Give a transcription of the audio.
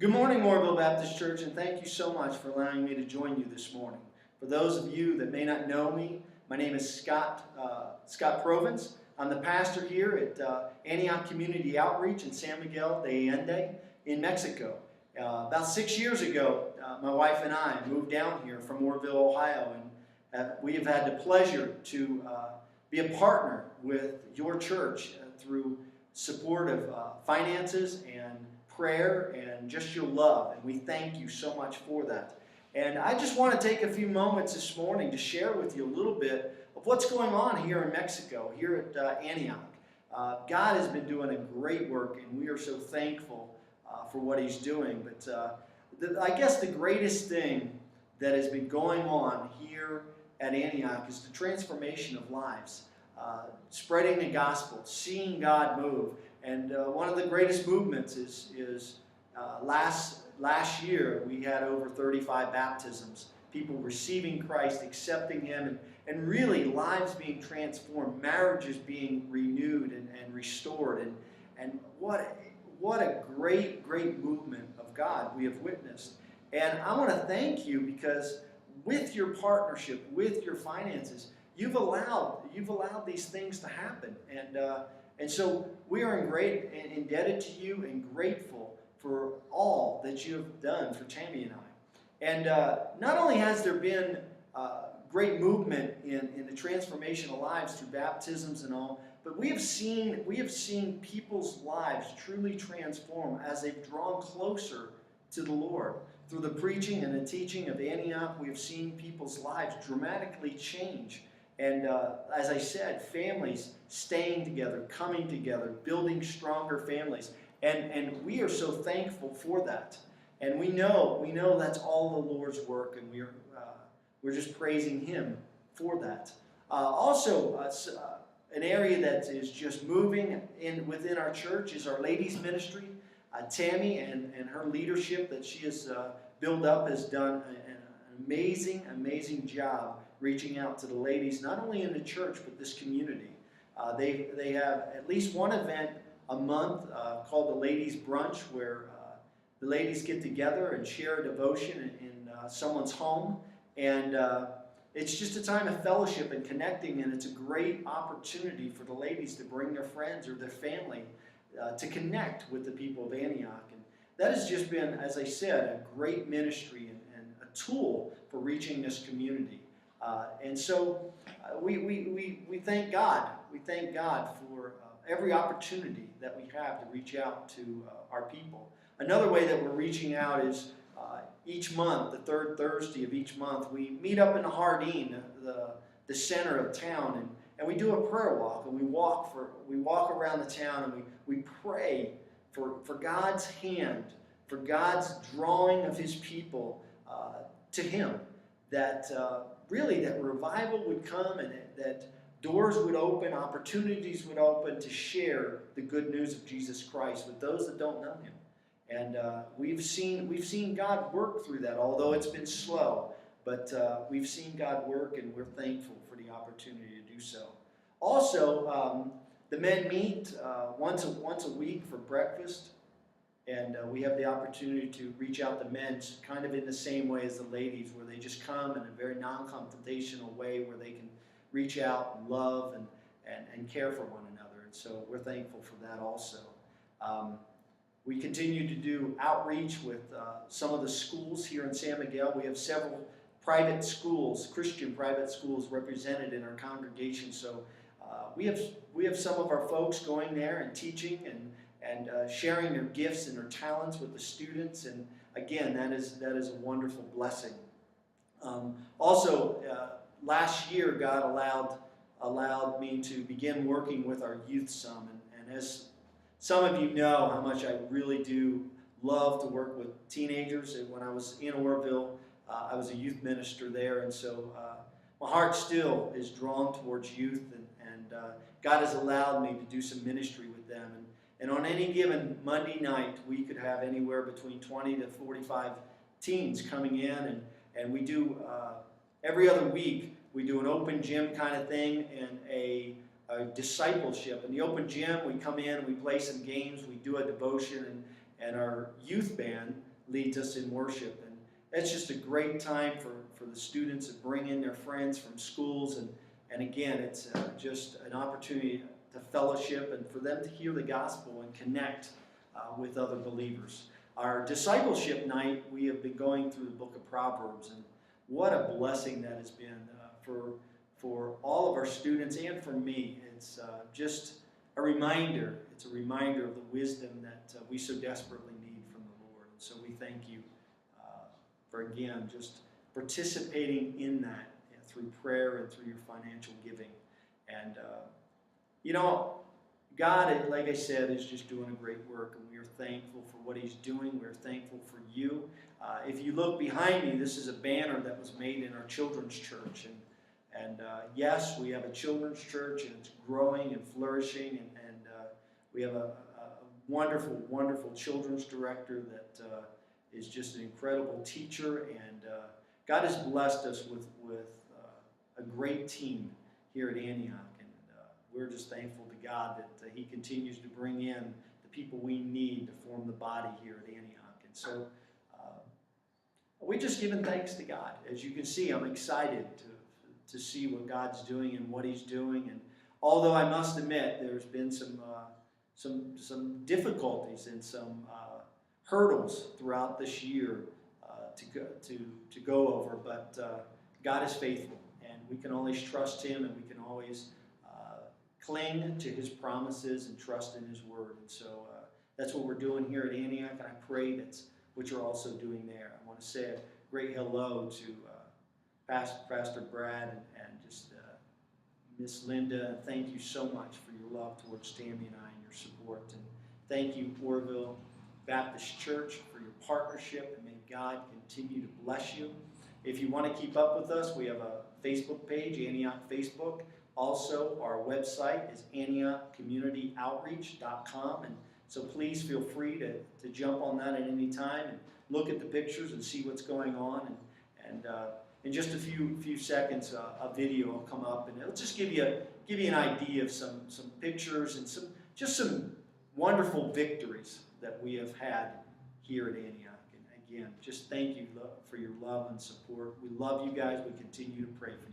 Good morning, Orrville Baptist Church, and thank you so much for allowing me to join you this morning. For those of you that may not know me, my name is Scott Provence. I'm the pastor here at Antioch Community Outreach in San Miguel de Allende in Mexico. About 6 years ago, my wife and I moved down here from Orrville, Ohio, and we have had the pleasure to be a partner with your church through support of finances and prayer and just your love, and we thank you so much for that. And I just want to take a few moments this morning to share with you a little bit of what's going on here in Mexico, here at Antioch. God has been doing a great work, and we are so thankful for what He's doing. But I guess the greatest thing that has been going on here at Antioch is the transformation of lives, spreading the gospel, seeing God move. And one of the greatest movements is last year we had over 35 baptisms, people receiving Christ, accepting Him, and really lives being transformed, marriages being renewed and restored. And what a great movement of God we have witnessed. And I want to thank you because with your partnership, with your finances, you've allowed these things to happen. And so we are indebted to you and grateful for all that you have done for Tammy and I. And not only has there been great movement in the transformation of lives through baptisms and all, but we have seen people's lives truly transform as they've drawn closer to the Lord. Through the preaching and the teaching of Antioch, we have seen people's lives dramatically change. And as I said, families staying together, coming together, building stronger families. And we are so thankful for that. And we know that's all the Lord's work, and we're just praising Him for that. Also, an area that is just moving within our church is our ladies' ministry. Tammy and her leadership that she has built up has done an amazing job reaching out to the ladies, not only in the church, but this community. They have at least one event a month called the Ladies' Brunch, where the ladies get together and share a devotion in someone's home. And it's just a time of fellowship and connecting, and it's a great opportunity for the ladies to bring their friends or their family to connect with the people of Antioch. And that has just been, as I said, a great ministry and a tool for reaching this community. And so we thank God. We thank God for every opportunity that we have to reach out to our people. Another way that we're reaching out is each month, the third Thursday of each month, we meet up in the Hardin, the center of town, and we do a prayer walk, and we walk around the town, and we pray for God's hand, for God's drawing of His people to Him, that really that revival would come, and that doors would open, opportunities would open to share the good news of Jesus Christ with those that don't know Him. And we've seen God work through that, although it's been slow. But we've seen God work, and we're thankful for the opportunity to do so. Also, the men meet once a week for breakfast, and we have the opportunity to reach out to men kind of in the same way as the ladies, where they just come in a very non-confrontational way, where they can reach out and love and care for one another. And so we're thankful for that also. We continue to do outreach with some of the schools here in San Miguel. We have several private schools, Christian private schools, represented in our congregation. So we have some of our folks going there and teaching and sharing their gifts and their talents with the students. And again, that is a wonderful blessing. Also, last year, God allowed me to begin working with our youth some, and as some of you know how much I really do love to work with teenagers. And when I was in Orrville, I was a youth minister there, and so my heart still is drawn towards youth, and God has allowed me to do some ministry with them. And on any given Monday night, we could have anywhere between 20 to 45 teens coming in, and we do every other week we do an open gym kind of thing and a discipleship. In the open gym, we come in, we play some games, we do a devotion, and our youth band leads us in worship. And it's just a great time for the students to bring in their friends from schools. And again, it's just an opportunity to fellowship and for them to hear the gospel and connect with other believers. Our discipleship night, we have been going through the book of Proverbs, and what a blessing that has been for all of our students and for me. It's just a reminder. It's a reminder of the wisdom that we so desperately need from the Lord. And so we thank you for, again, just participating in that through prayer and through your financial giving. And, you know, God, like I said, is just doing a great work, and we are thankful for what He's doing. We're thankful for you. If you look behind me, this is a banner that was made in our children's church. And yes, we have a children's church, and it's growing and flourishing. And we have a wonderful, wonderful children's director that is just an incredible teacher. And God has blessed us with a great team here at Antioch. We're just thankful to God that He continues to bring in the people we need to form the body here at Antioch. And so we're just giving thanks to God. As you can see, I'm excited to see what God's doing and what He's doing. And although I must admit there's been some difficulties and some hurdles throughout this year to go over, but God is faithful, and we can always trust Him, and we can always cling to His promises and trust in His word. And so that's what we're doing here at Antioch, and I pray that's what you're also doing there. I want to say a great hello to Pastor Brad and just Miss Linda. Thank you so much for your love towards Tammy and I and your support. And thank you, Orrville Baptist Church, for your partnership, and may God continue to bless you. If you want to keep up with us, we have a Facebook page, Antioch Facebook. Also, our website is AntiochCommunityOutreach.com, and so please feel free to jump on that at any time and look at the pictures and see what's going on. And in just a few seconds, a video will come up, and it'll just give you an idea of some pictures and some wonderful victories that we have had here at Antioch. And again, just thank you for your love and support. We love you guys. We continue to pray for you.